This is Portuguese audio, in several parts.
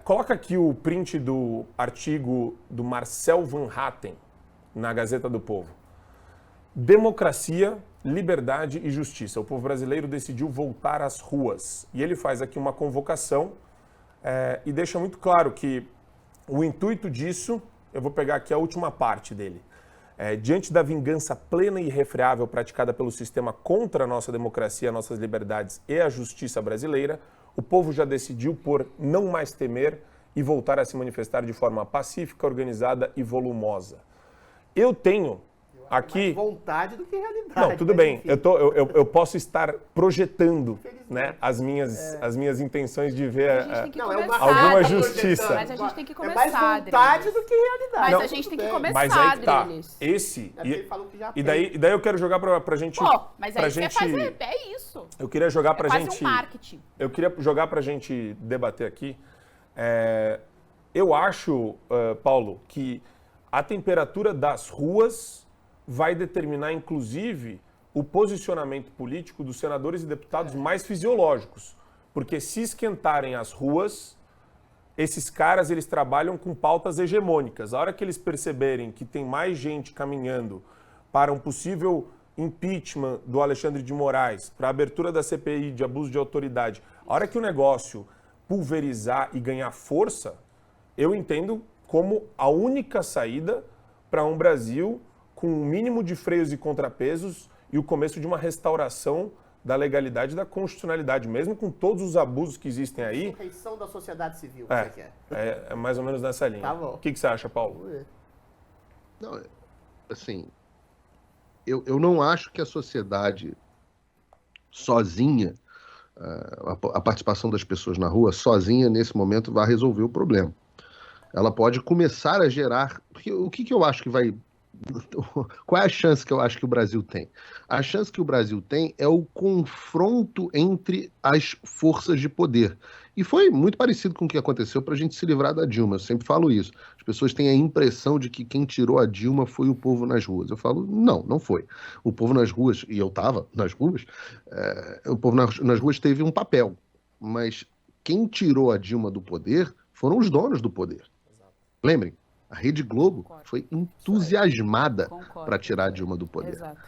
Coloca aqui o print do artigo do Marcel Van Hatten na Gazeta do Povo. Democracia, liberdade e justiça. O povo brasileiro decidiu voltar às ruas. E ele faz aqui uma convocação e deixa muito claro que o intuito disso, eu vou pegar aqui a última parte dele. Diante da vingança plena e irrefreável praticada pelo sistema contra a nossa democracia, nossas liberdades e a justiça brasileira, o povo já decidiu por não mais temer e voltar a se manifestar de forma pacífica, organizada e volumosa. Eu tenho aqui... Mais vontade do que realidade. Não, tudo bem. Eu posso estar projetando, né, as minhas intenções de ver alguma justiça. Mas a gente tem que começar, É mais vontade do que realidade. Mas a gente tem que começar, Mas aí que tá. Adriles. E daí eu quero jogar pra gente... Pô, mas aí você quer fazer... É isso. Eu queria jogar pra gente... um marketing. Eu queria jogar pra gente debater aqui. Eu acho, Paulo, que a temperatura das ruas vai determinar, inclusive, o posicionamento político dos senadores e deputados mais fisiológicos. Porque se esquentarem as ruas, esses caras eles trabalham com pautas hegemônicas. A hora que eles perceberem que tem mais gente caminhando para um possível impeachment do Alexandre de Moraes, para a abertura da CPI de abuso de autoridade, a hora que o negócio pulverizar e ganhar força, eu entendo como a única saída para um Brasil com um mínimo de freios e contrapesos e o começo de uma restauração da legalidade e da constitucionalidade, mesmo com todos os abusos que existem aí. Ressurreição da sociedade civil, que você quer. É mais ou menos nessa linha. Tá bom. O que você acha, Paulo? Não, assim, eu não acho que a sociedade sozinha, a participação das pessoas na rua sozinha, nesse momento, vai resolver o problema. Ela pode começar a gerar... O que eu acho que vai... Qual é a chance que eu acho que o Brasil tem? A chance que o Brasil tem é o confronto entre as forças de poder. E foi muito parecido com o que aconteceu para a gente se livrar da Dilma. Eu sempre falo isso. As pessoas têm a impressão de que quem tirou a Dilma foi o povo nas ruas. Eu falo, não foi. O povo nas ruas, e eu estava nas ruas, o povo nas ruas teve um papel. Mas quem tirou a Dilma do poder foram os donos do poder. Lembrem, a Rede Globo foi entusiasmada para tirar a Dilma do poder. Exato.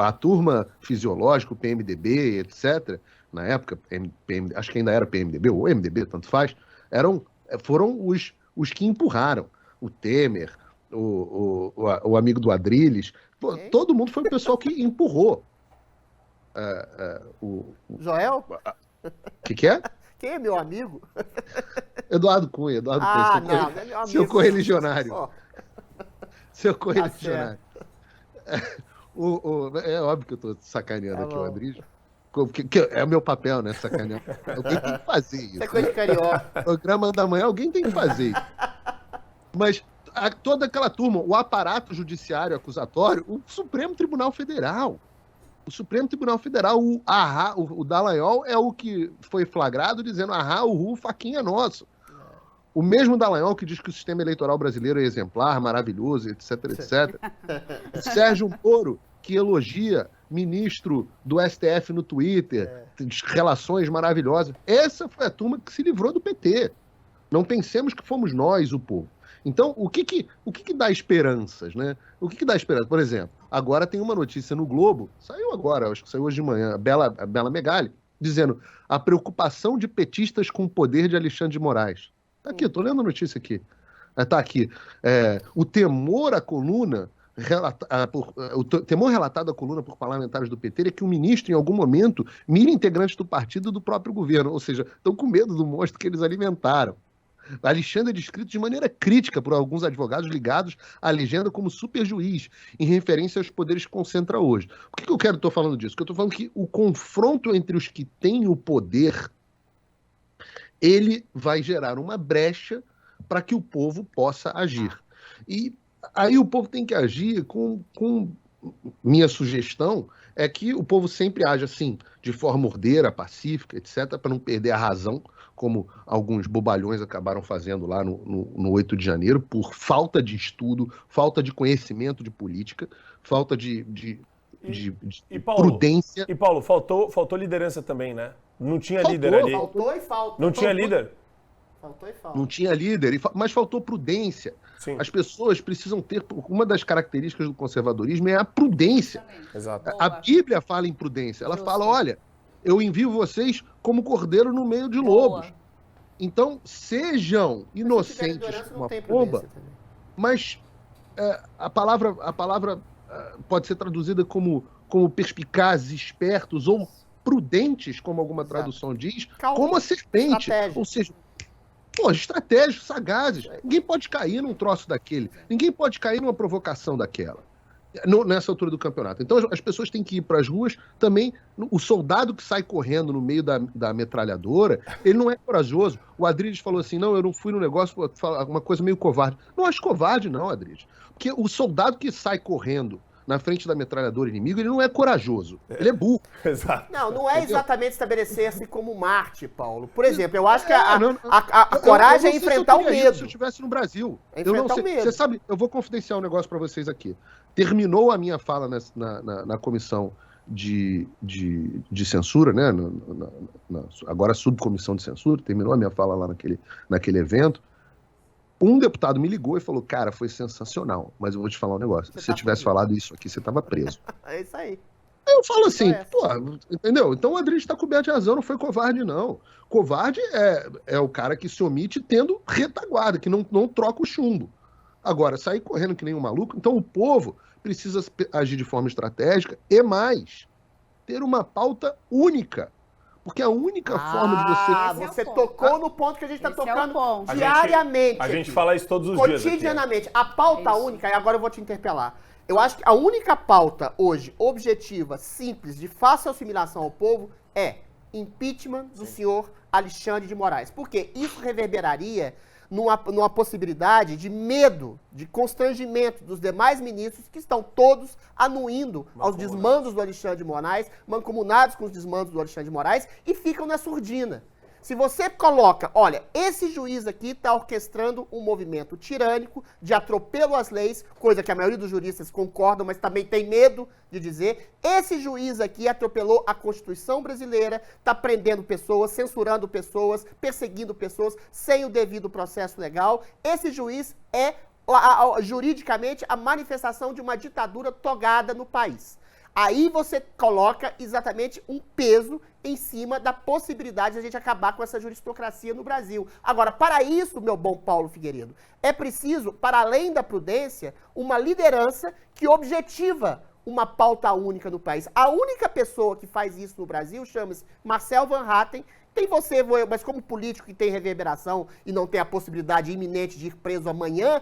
A turma fisiológica, o PMDB, etc., na época, acho que ainda era PMDB, ou MDB, tanto faz, foram os que empurraram. O Temer, o amigo do Adriles, todo mundo foi o pessoal que empurrou. Joel? O que é? Quem é meu amigo? Eduardo Cunha, não é meu amigo. Seu correligionário. Seu correligionário. É óbvio que eu tô sacaneando aqui o Adriles. É o meu papel, né? Sacanear. Alguém tem que fazer isso. Isso é coisa de carioca. Programa da manhã, alguém tem que fazer isso. Mas toda aquela turma, o aparato judiciário acusatório, o Supremo Tribunal Federal. O Supremo Tribunal Federal, o Dallagnol é o que foi flagrado dizendo faquinha é nosso. O mesmo Dallagnol que diz que o sistema eleitoral brasileiro é exemplar, maravilhoso, etc, etc. O Sérgio Moro, que elogia ministro do STF no Twitter, relações maravilhosas. Essa foi a turma que se livrou do PT. Não pensemos que fomos nós, o povo. Então, o que dá esperanças, né? O que dá esperança? Por exemplo, agora tem uma notícia no Globo, saiu agora, acho que saiu hoje de manhã, a Bela Megali, dizendo a preocupação de petistas com o poder de Alexandre de Moraes. Tá aqui, tô lendo a notícia aqui. Tá aqui. O temor à coluna, o temor relatado à coluna por parlamentares do PT é que o ministro, em algum momento, mire integrantes do partido do próprio governo, ou seja, estão com medo do monstro que eles alimentaram. Alexandre é descrito de maneira crítica por alguns advogados ligados à legenda como superjuiz, em referência aos poderes que concentra hoje. Por que eu estou falando disso? Porque eu estou falando que o confronto entre os que têm o poder, ele vai gerar uma brecha para que o povo possa agir. E aí o povo tem que agir com minha sugestão é que o povo sempre age assim, de forma ordeira, pacífica, etc., para não perder a razão, como alguns bobalhões acabaram fazendo lá no 8 de janeiro, por falta de estudo, falta de conhecimento de política, falta de Paulo, prudência. E, Paulo, faltou liderança também, né? Não tinha líder ali. Faltou e falta. Não tinha líder. Faltou e falta. Não tinha líder, mas faltou prudência. Sim. As pessoas precisam ter... Uma das características do conservadorismo é a prudência. Exato. A Bíblia fala em prudência. Ela fala, olha, eu envio vocês como cordeiro no meio de lobos. Então, sejam inocentes como uma pomba, mas a palavra pode ser traduzida como perspicazes, espertos ou prudentes, como alguma tradução diz, como a serpente. Ou seja, estratégios, sagazes. Ninguém pode cair num troço daquele. Ninguém pode cair numa provocação daquela. Nessa altura do campeonato. Então as pessoas têm que ir para as ruas também. O soldado que sai correndo no meio da metralhadora, ele não é corajoso. O Adriles falou assim, não, eu não fui no negócio, uma coisa meio covarde. Não acho covarde não, Adriles. Porque o soldado que sai correndo na frente da metralhadora inimigo, ele não é corajoso. Ele é burro. Exato. Não é exatamente estabelecer-se como Marte, Paulo. Por exemplo, eu acho que a coragem é enfrentar o medo. Se eu estivesse no Brasil. É enfrentar o medo. Você sabe, eu vou confidenciar um negócio para vocês aqui. Terminou a minha fala na comissão de censura, né? Agora subcomissão de censura, terminou a minha fala lá naquele evento. Um deputado me ligou e falou, cara, foi sensacional, mas eu vou te falar um negócio. Se você tivesse falado isso aqui, você estava preso. É isso aí. Eu falo assim, entendeu? Então o Adriles está coberto de razão, não foi covarde, não. Covarde é o cara que se omite tendo retaguarda, que não troca o chumbo. Agora, sair correndo que nem um maluco, então o povo precisa agir de forma estratégica e mais, ter uma pauta única. Porque a única forma de você tocou no ponto que a gente está tocando é diariamente. A gente fala isso todos os dias. Cotidianamente. A pauta única, e agora eu vou te interpelar. Eu acho que a única pauta hoje, objetiva, simples, de fácil assimilação ao povo, é impeachment do senhor Alexandre de Moraes. Porque isso reverberaria numa possibilidade de medo, de constrangimento dos demais ministros que estão todos anuindo aos desmandos do Alexandre de Moraes, mancomunados com os desmandos do Alexandre de Moraes e ficam na surdina. Se você coloca, olha, esse juiz aqui está orquestrando um movimento tirânico de atropelo às leis, coisa que a maioria dos juristas concordam, mas também tem medo de dizer, esse juiz aqui atropelou a Constituição brasileira, está prendendo pessoas, censurando pessoas, perseguindo pessoas sem o devido processo legal. Esse juiz é, juridicamente, a manifestação de uma ditadura togada no país. Aí você coloca exatamente um peso em cima da possibilidade de a gente acabar com essa juristocracia no Brasil. Agora, para isso, meu bom Paulo Figueiredo, é preciso, para além da prudência, uma liderança que objetiva uma pauta única no país. A única pessoa que faz isso no Brasil chama-se Marcel Van Hatten. Tem você, mas como político que tem reverberação e não tem a possibilidade iminente de ir preso amanhã,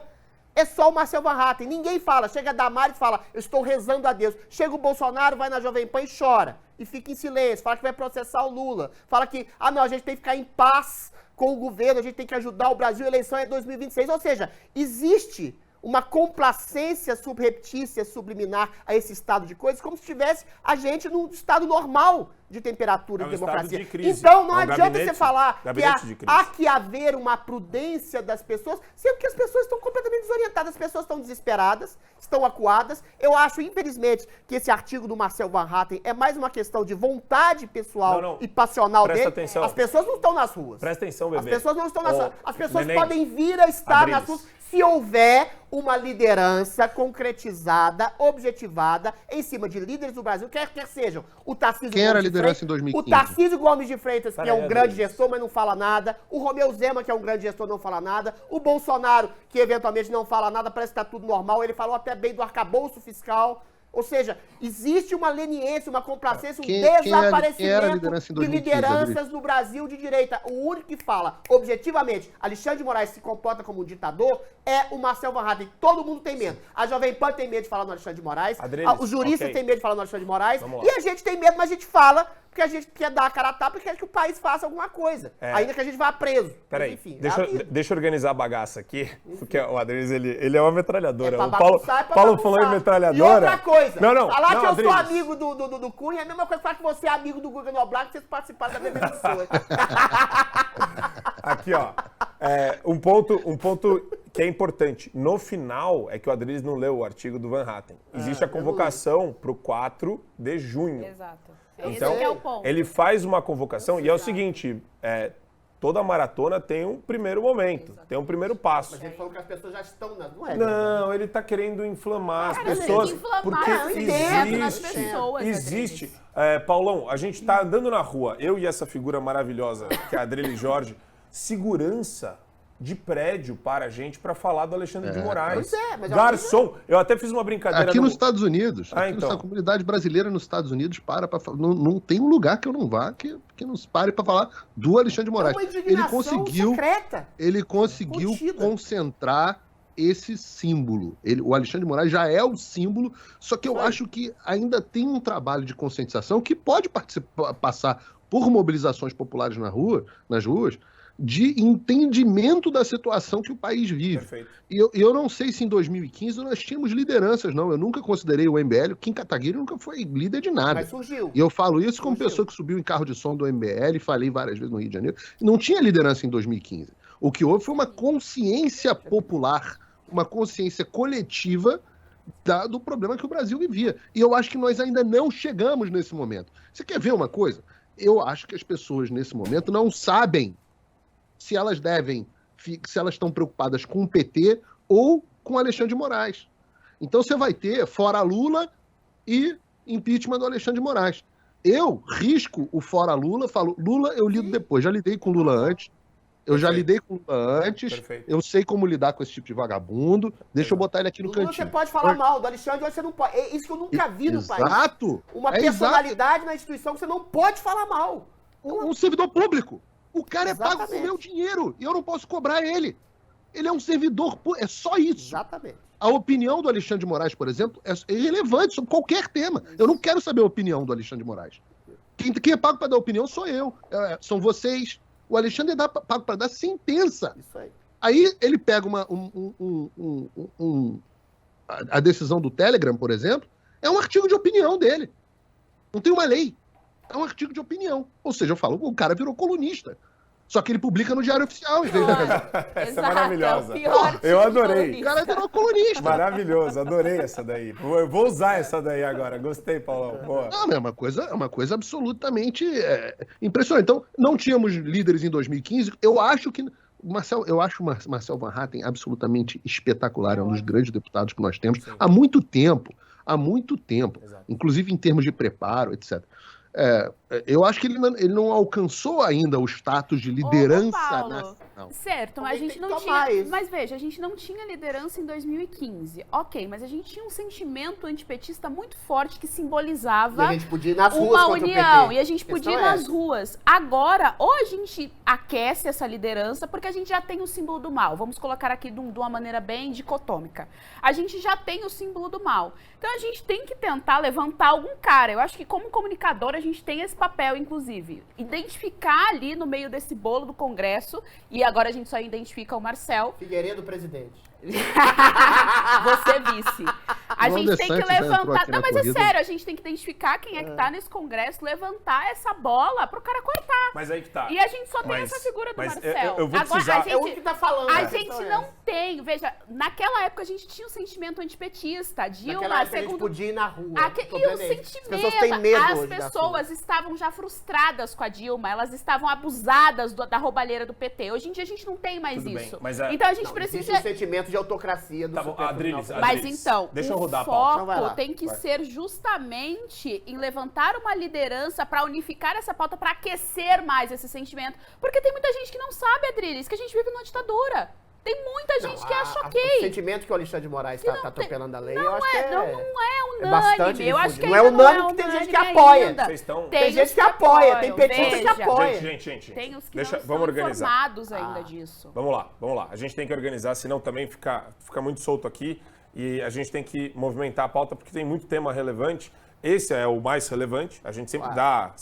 é só o Marcel Van Hatten. Ninguém fala. Chega a Damares e fala, eu estou rezando a Deus. Chega o Bolsonaro, vai na Jovem Pan e chora. E fica em silêncio. Fala que vai processar o Lula. Fala que, não, a gente tem que ficar em paz com o governo, a gente tem que ajudar o Brasil, a eleição é 2026. Ou seja, existe uma complacência subreptícia, subliminar a esse estado de coisas, como se tivesse a gente num estado normal de temperatura de democracia. De crise. Então não adianta você falar que há que haver uma prudência das pessoas, sendo que as pessoas estão completamente desorientadas, as pessoas estão desesperadas, estão acuadas. Eu acho, infelizmente, que esse artigo do Marcel Van Hatten é mais uma questão de vontade pessoal e passional dele. Atenção. As pessoas não estão nas ruas. Presta atenção, bebê. As pessoas não estão nas ruas. As pessoas Neném, podem vir a estar Adriles. nas ruas se houver uma liderança concretizada, objetivada, em cima de líderes do Brasil, quer sejam o Tarcísio Quem era a liderança em 2015? O Tarcísio Gomes de Freitas, que é um grande gestor, mas não fala nada. O Romeu Zema, que é um grande gestor, não fala nada. O Bolsonaro, que eventualmente não fala nada, parece que está tudo normal. Ele falou até bem do arcabouço fiscal. Ou seja, existe uma leniência, uma complacência, um desaparecimento de lideranças no Brasil de direita. O único que fala, objetivamente, Alexandre de Moraes se comporta como um ditador, é o Marcel Van Hatten. Todo mundo tem medo. A Jovem Pan tem medo de falar no Alexandre de Moraes, os juristas têm medo de falar no Alexandre de Moraes, e a gente tem medo, mas a gente fala porque a gente quer dar a cara a tapa e quer que o país faça alguma coisa. Ainda que a gente vá preso. Peraí, enfim, deixa eu organizar a bagaça aqui, porque o Adriles, ele é uma metralhadora. É o Paulo falou em metralhadora. E outra coisa, não, falar que eu Adriles. sou amigo do Cunha é a mesma coisa que falar que você é amigo do Guga Noblar, que vocês participaram da mesma emissora. Aqui, ó, um ponto que é importante. No final, é que o Adriles não leu o artigo do Van Hatten. Existe a convocação para o 4 de junho. Exato. Então, esse é o ponto. ele faz uma convocação e é o seguinte, toda maratona tem um primeiro momento, tem um primeiro passo. Mas ele falou que as pessoas já estão nas... Não é, Não, ele está querendo inflamar as Cara, pessoas. tem que inflamar Porque o sentimento nas existe, pessoas, existe. Paulão, a gente está andando na rua, eu e essa figura maravilhosa, que é a Adriele Jorge, segurança de prédio para a gente para falar do Alexandre de Moraes. Pois é, mas Garçom, eu até fiz uma brincadeira. Aqui nos Estados Unidos, então. a comunidade brasileira nos Estados Unidos não tem um lugar que eu não vá que não se pare para falar do Alexandre de Moraes. É uma indignação secreta. Ele conseguiu Contida. concentrar esse símbolo. O Alexandre de Moraes já é o símbolo, só que eu acho que ainda tem um trabalho de conscientização que pode passar por mobilizações populares nas ruas, de entendimento da situação que o país vive. Perfeito. E eu não sei se em 2015 nós tínhamos lideranças, não. Eu nunca considerei o MBL, Kim Kataguiri nunca foi líder de nada. Mas surgiu. E eu falo isso como pessoa que subiu em carro de som do MBL, falei várias vezes no Rio de Janeiro. Não tinha liderança em 2015. O que houve foi uma consciência popular, uma consciência coletiva do problema que o Brasil vivia. E eu acho que nós ainda não chegamos nesse momento. Você quer ver uma coisa? Eu acho que as pessoas nesse momento não sabem se elas estão preocupadas com o PT ou com Alexandre de Moraes. Então você vai ter fora Lula e impeachment do Alexandre de Moraes. Eu risco o fora Lula, falo, Lula eu lido depois, já lidei com Lula antes, Perfeito. Eu sei como lidar com esse tipo de vagabundo, deixa eu botar ele aqui no Lula cantinho. você pode falar mal, do Alexandre você não pode. É isso que eu nunca vi no país. Exato! Uma personalidade na instituição que você não pode falar mal. Um servidor público. O cara é pago com Exatamente. meu dinheiro e eu não posso cobrar ele. Ele é um servidor público, é só isso. Exatamente. A opinião do Alexandre de Moraes, por exemplo, é irrelevante sobre qualquer tema. Eu não quero saber a opinião do Alexandre de Moraes. Quem é pago para dar opinião sou eu. São vocês. O Alexandre é pago para dar sentença. Isso aí. Aí ele pega a decisão do Telegram, por exemplo, é um artigo de opinião dele. Não tem uma lei. É um artigo de opinião. Ou seja, eu falo, o cara virou colunista. Só que ele publica no Diário Oficial, em vez da... Essa é maravilhosa. Pior Eu adorei. O cara virou colunista. Maravilhoso, adorei essa daí. Eu vou usar essa daí agora. Gostei, Paulão. Boa. Não, é uma coisa absolutamente impressionante. Então, não tínhamos líderes em 2015. Eu acho que o Marcel Van Hatten absolutamente espetacular. É um dos grandes deputados que nós temos há muito tempo. Exato. Inclusive em termos de preparo, etc. Eu acho que ele não alcançou ainda o status de liderança nacional. Certo, mas a gente não tinha. Mas veja, a gente não tinha liderança em 2015. Ok, mas a gente tinha um sentimento antipetista muito forte que simbolizava E a gente podia ir nas ruas uma contra o união. PT. E a gente podia ir nas ruas. Agora, ou a gente aquece essa liderança, porque a gente já tem o símbolo do mal. Vamos colocar aqui de uma maneira bem dicotômica. A gente já tem o símbolo do mal. Então a gente tem que tentar levantar algum cara. Eu acho que como comunicador a gente tem esse papel, inclusive. Identificar ali no meio desse bolo do Congresso, e agora a gente só identifica o Marcel. Figueiredo, presidente. Você vice. A João gente tem que DeSantis já entrou levantar. aqui Não, na mas é corrida. sério, a gente tem que identificar quem é que tá nesse Congresso, levantar essa bola pro cara cortar. Mas aí que tá. E a gente só tem Mas- essa figura do mas Marcel. eu vou Agora, precisar- a É o que gente, tá falando. a a gente questão é não essa. tem. Veja, naquela época a gente tinha um sentimento antipetista. Naquela Dilma, época a gente segundo. podia ir na rua. E o problema é esse. sentimento, As pessoas têm medo as hoje da pessoas estavam já frustradas com a Dilma, elas estavam abusadas da roubalheira do PT. Hoje em dia a gente não tem mais Tudo bem, isso. mas então a gente Não, precisa. existe um sentimento de autocracia do Tá bom, Supremo Adriles, Tribunal Federal. Mas Adriles, então, deixa eu o rodar a pauta. Então vai foco lá. tem que ser justamente em levantar uma liderança para unificar essa pauta, para aquecer mais esse sentimento. Porque tem muita gente que não sabe, Adriles, que a gente vive numa ditadura. Tem muita gente que acha O ok. sentimento que o Alexandre de Moraes Que está não tem- atropelando a lei, Não eu acho que é é bastante bastante Eu acho que difundido. Não é ainda unânime, que tem gente que unânime apoia. ainda. Vocês estão- Tem gente os que apoia, tem petista que veja, apoia. Gente. Tem os que Deixa, não vamos são organizar. informados ainda disso. Vamos lá. A gente tem que organizar, senão também fica muito solto aqui. E a gente tem que movimentar a pauta, porque tem muito tema relevante. Esse é o mais relevante. A gente sempre dá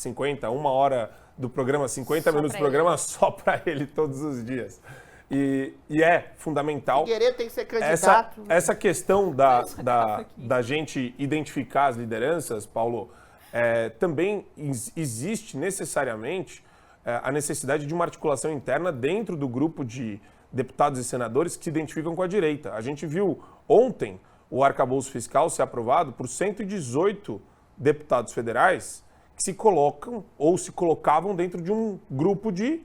1 hora do programa, 50 Só minutos do pra programa só para ele todos os dias. E é fundamental Figueiredo tem que ser candidato. essa questão da gente identificar as lideranças, Paulo, também existe necessariamente a necessidade de uma articulação interna dentro do grupo de deputados e senadores que se identificam com a direita. A gente viu ontem o arcabouço fiscal ser aprovado por 118 deputados federais que se colocam ou se colocavam dentro de um grupo de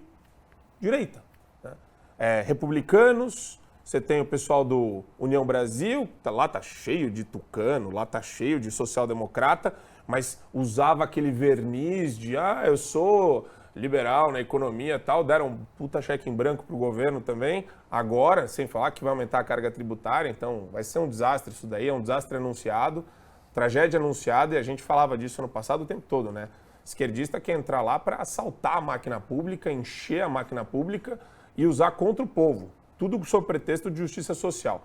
direita. Né? Republicanos, você tem o pessoal do União Brasil, lá tá cheio de tucano, lá tá cheio de social-democrata, mas usava aquele verniz de, eu sou liberal na economia e tal, deram um puta cheque em branco pro governo também, agora, sem falar que vai aumentar a carga tributária, então vai ser um desastre isso daí, é um desastre anunciado, tragédia anunciada, e a gente falava disso no passado o tempo todo, né? Esquerdista quer entrar lá para assaltar a máquina pública, encher a máquina pública e usar contra o povo, tudo sob pretexto de justiça social.